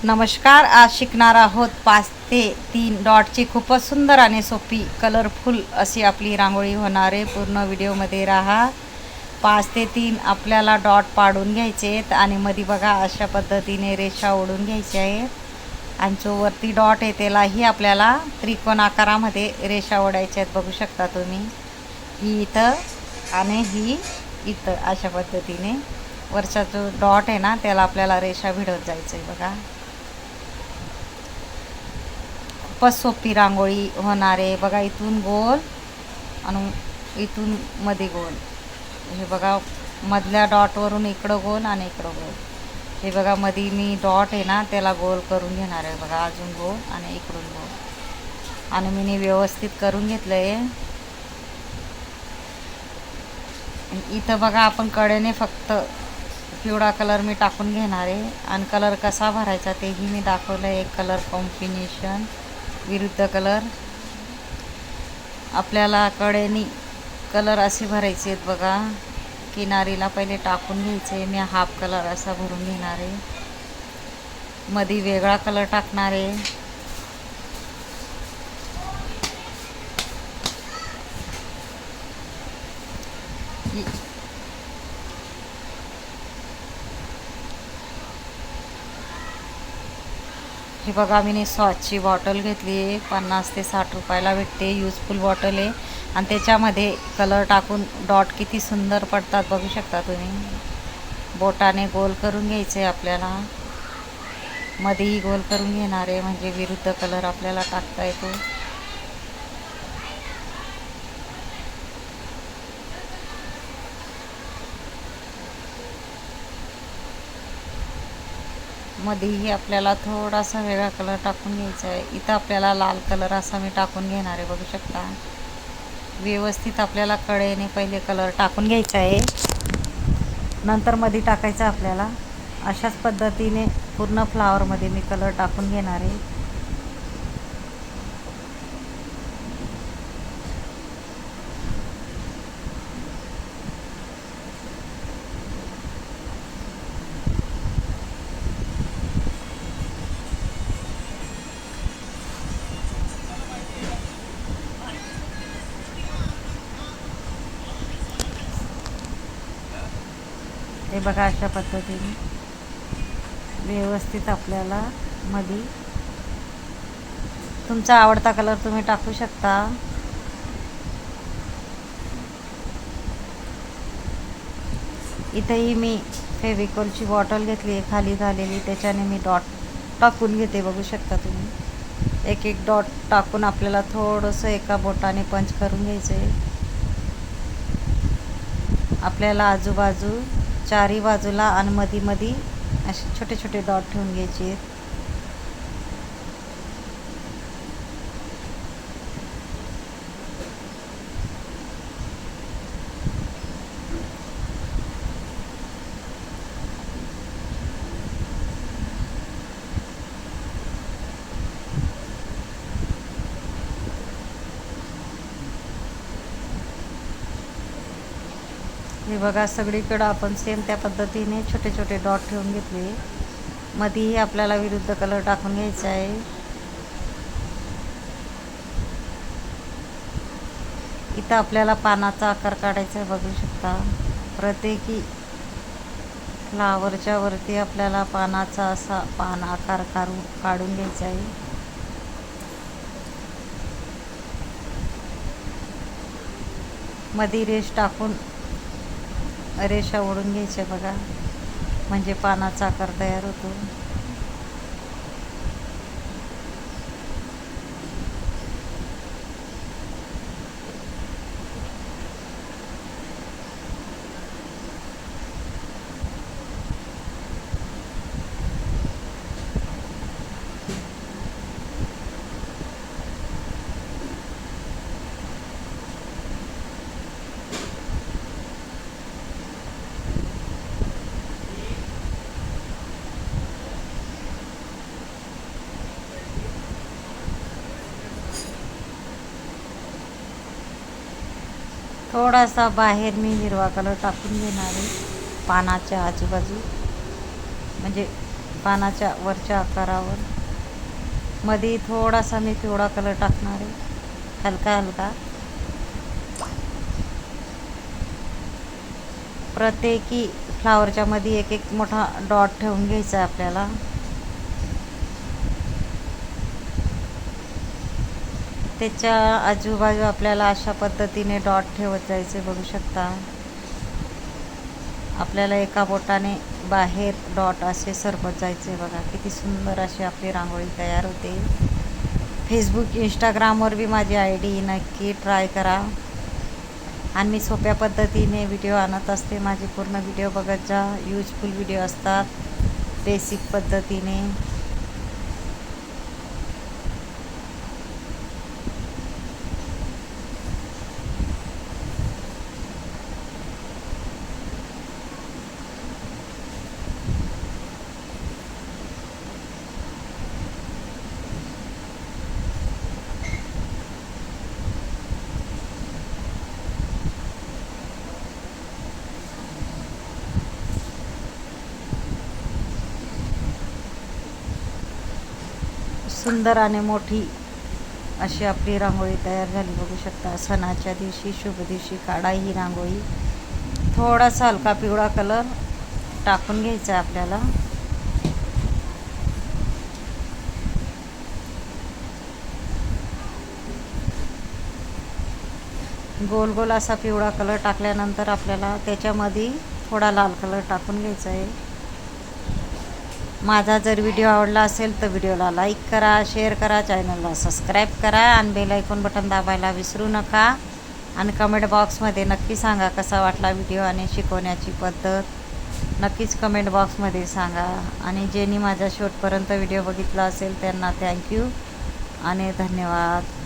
नमस्कार. आज शिकणार आहोत 5 ते 3 डॉटची खूपच सुंदर आणि सोपी कलरफुल अशी आपली रांगोळी होणार आहे. पूर्ण व्हिडिओमध्ये राहा. 5 ते 3 आपल्याला डॉट पाडून घ्यायचे आहेत आणि मध्ये बघा अशा पद्धतीने रेषा ओढून घ्यायच्या आहेत. आणि जो वरती डॉट आहे त्यालाही आपल्याला त्रिकोण आकारामध्ये रेषा ओढायच्या आहेत. बघू शकता तुम्ही, ही इथं आणि ही इथं. अशा पद्धतीने वरचा जो डॉट आहे ना त्याला आपल्याला रेषा भिडवत जायचं आहे. बघा, खूपच सोपी रांगोळी होणार आहे. बघा, इथून गोल आणि इथून मध्ये गोल. हे बघा, मधल्या डॉटवरून इकडं गोल आणि इकडं गोल. हे बघा, मध्ये मी डॉट आहे ना त्याला गोल करून घेणार आहे. बघा, अजून गोल आणि इकडून गोल. आणि मी व्यवस्थित करून घेतलं आहे. इथं बघा, आपण कडेने फक्त पिवळा कलर मी टाकून घेणार आहे. आणि कलर कसा भरायचा तेही मी दाखवलं आहे. एक कलर कॉम्बिनेशन विरुद्ध कलर. आपल्याला कडेनी कलर असे भरायचे आहेत. बघा, किनारीला पहिले टाकून घ्यायचे. मी हाफ कलर असा भरून घेणार आहे. मध्ये वेगळा कलर टाकणार आहे. हे बघा, मी सॉसची बॉटल घेतली आहे. 50 ते 60 रुपयाला भेटते. यूजफुल बॉटल आहे. आणि त्याच्यामध्ये कलर टाकून डॉट किती सुंदर पडतात बघू शकता तुम्ही. बोटाने गोल करून घ्यायचे आपल्याला. मध्येही गोल करून घेणार आहे म्हणजे विरुद्ध कलर आपल्याला टाकता येतो. मध्येही आपल्याला थोडासा वेगळा कलर टाकून घ्यायचा आहे. इथं आपल्याला लाल कलर असा मी टाकून घेणार आहे. बघू शकता. व्यवस्थित आपल्याला कडेने पहिले कलर टाकून घ्यायचा आहे, नंतर मध्ये टाकायचा आपल्याला. अशाच पद्धतीने पूर्ण फ्लावरमध्ये मी कलर टाकून घेणार आहे. हे बघा, अशा पद्धतीने व्यवस्थित आपल्याला मध्ये तुमचा आवडता कलर तुम्ही टाकू शकता. इथेही मी फेविकॉलची बॉटल घेतली आहे खाली झालेली, त्याच्याने मी डॉट टाकून घेते. बघू शकता तुम्ही. एक एक डॉट टाकून आपल्याला थोडंसं एका बोटाने पंच करून घ्यायचं आहे. आपल्याला आजूबाजू चारी बाजूला आणि मध्ये मध्ये असे छोटे छोटे डॉट ठेवून घ्यायचे आहेत. हे बघा, सगळीकडं आपण सेम त्या पद्धतीने छोटे छोटे डॉट ठेवून घेतले. मध्येही आपल्याला विरुद्ध कलर टाकून घ्यायचा आहे. इथं आपल्याला पानाचा आकार काढायचा आहे. बघू शकता. प्रत्येकी फ्लावरच्या वरती आपल्याला पानाचा असा पान आकार काढून घ्यायचा आहे. मध्ये रेष टाकून रेषा ओढून घ्यायच्या. बघा, म्हणजे पानाचा आकार तयार होतो. थोडासा बाहेर मी हिरवा कलर टाकून घेणार आहे पानाच्या आजूबाजू, म्हणजे पानाच्या वरच्या आकारावर. मध्ये थोडासा मी पिवळा कलर टाकणार आहे, हलका हलका. प्रत्येकी फ्लावरच्या मध्ये एक एक मोठा डॉट ठेवून घ्यायचा आहे आपल्याला. त्याच्या आजूबाजू आपल्याला अशा पद्धतीने डॉट ठेवत जायचे. बघू शकता आपल्याला एका बोटाने बाहेर डॉट असे सरकत जायचे. बघा किती सुंदर अशी आपली रांगोळी तयार होते. फेसबुक इंस्टाग्रामवर बी माझी ID, नक्की ट्राय करा. आणि मी सोप्या पद्धतीने व्हिडिओ आणत असते. माझे पूर्ण व्हिडिओ बघत जा, यूजफुल व्हिडिओ असतात बेसिक पद्धतीने. सुंदर आणि मोठी अशी आपली रांगोळी तयार झाली. बघू शकता सणाच्या दिवशी, शुभ दिवशी काढा ही रांगोळी. थोडासा हलका पिवळा कलर टाकून घ्यायचा आहे आपल्याला. गोल गोल असा पिवळा कलर टाकल्यानंतर आपल्याला त्याच्यामध्ये थोडा लाल कलर टाकून घ्यायचा आहे. माझा जर व्हिडिओ आवडला असेल तर व्हिडिओला लाईक करा, शेअर करा, चॅनलला सबस्क्राईब करा आणि बेल आयकॉन बटन दाबायला विसरू नका. आणि कमेंट बॉक्समध्ये नक्की सांगा कसा वाटला व्हिडिओ आणि शिकवण्याची पद्धत. नक्कीच कमेंट बॉक्समध्ये सांगा. आणि ज्यांनी माझ्या शेवटपर्यंत व्हिडिओ बघितला असेल त्यांना थँक्यू आणि धन्यवाद.